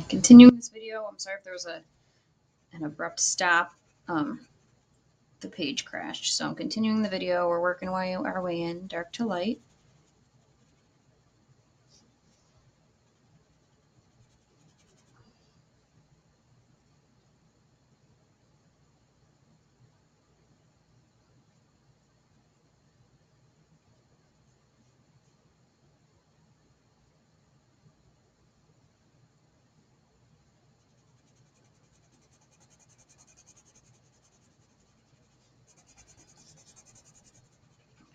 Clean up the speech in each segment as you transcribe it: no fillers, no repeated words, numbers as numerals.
Continuing this video, I'm sorry if there was an abrupt stop. The page crashed, so I'm continuing the video. We're working our way in, dark to light.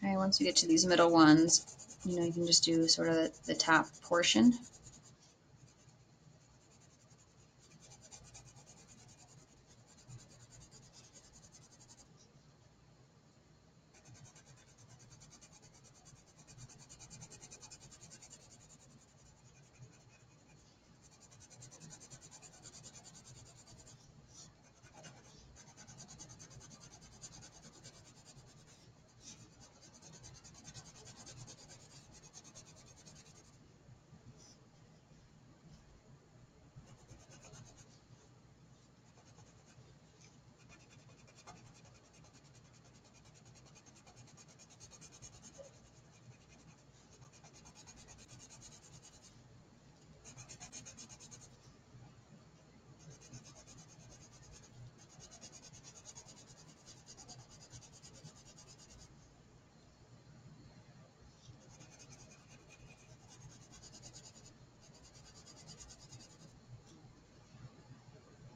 Okay, once you get to these middle ones, you can just do sort of the top portion.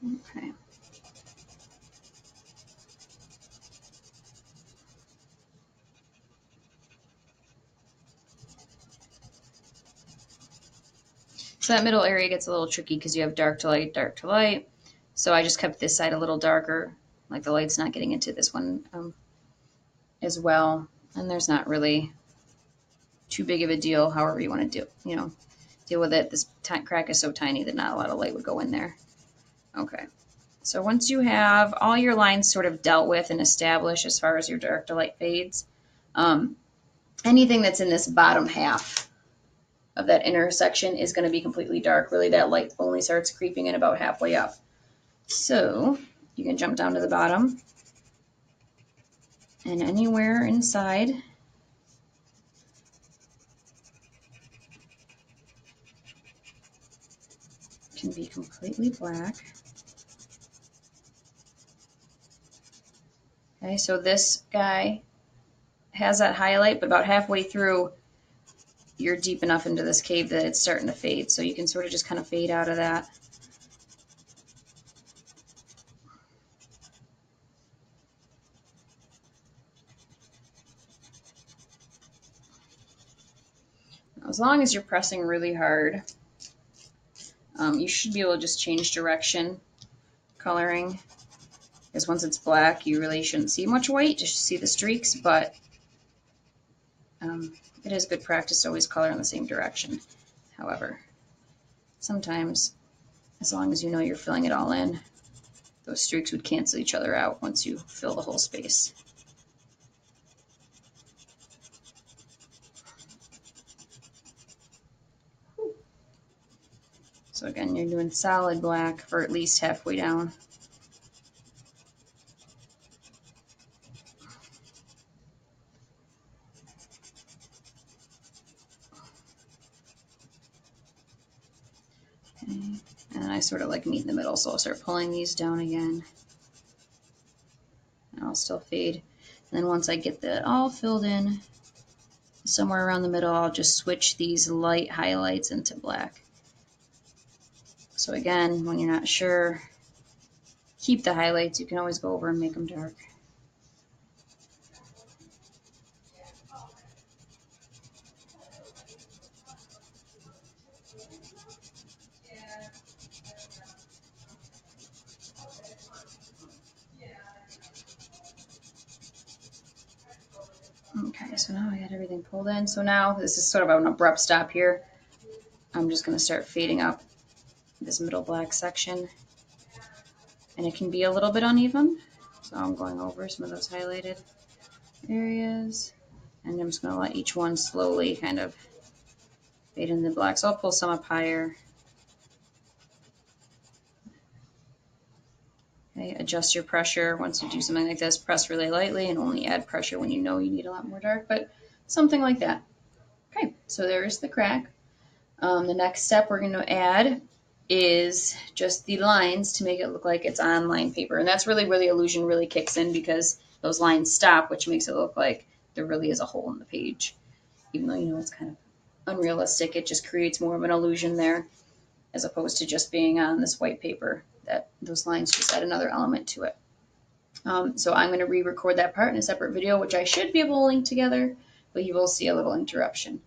Okay. So that middle area gets a little tricky because you have dark to light, dark to light. So I just kept this side a little darker, like the light's not getting into this one as well. And there's not really too big of a deal, however you want to deal with it. This crack is so tiny that not a lot of light would go in there. Okay. So once you have all your lines sort of dealt with and established as far as your dark to light fades, anything that's in this bottom half of that intersection is going to be completely dark. Really, that light only starts creeping in about halfway up. So you can jump down to the bottom, and anywhere inside can be completely black. Okay, so this guy has that highlight, but about halfway through, you're deep enough into this cave that it's starting to fade. So you can sort of just kind of fade out of that. As long as you're pressing really hard, you should be able to just change direction coloring. Because once it's black, you really shouldn't see much white, just see the streaks, but it is good practice to always color in the same direction. However, sometimes, as long as you know you're filling it all in, those streaks would cancel each other out once you fill the whole space. So again, you're doing solid black for at least halfway down. Okay. And I sort of like meet in the middle, so I'll start pulling these down again. And I'll still fade. And then once I get that all filled in, somewhere around the middle, I'll just switch these light highlights into black. So again, when you're not sure, keep the highlights. You can always go over and make them dark. Okay, so now I got everything pulled in. So now this is sort of an abrupt stop here. I'm just going to start fading up this middle black section. And it can be a little bit uneven. So I'm going over some of those highlighted areas. And I'm just going to let each one slowly kind of fade in the black. So I'll pull some up higher. Okay, adjust your pressure. Once you do something like this, press really lightly and only add pressure when you know you need a lot more dark, but something like that. Okay, so there's the crack. The next step we're going to add is just the lines to make it look like it's on lined paper. And that's really where the illusion really kicks in, because those lines stop, which makes it look like there really is a hole in the page. Even though, you know, it's kind of unrealistic, it just creates more of an illusion there, as opposed to just being on this white paper, that those lines just add another element to it. So I'm going to re-record that part in a separate video, which I should be able to link together, but you will see a little interruption.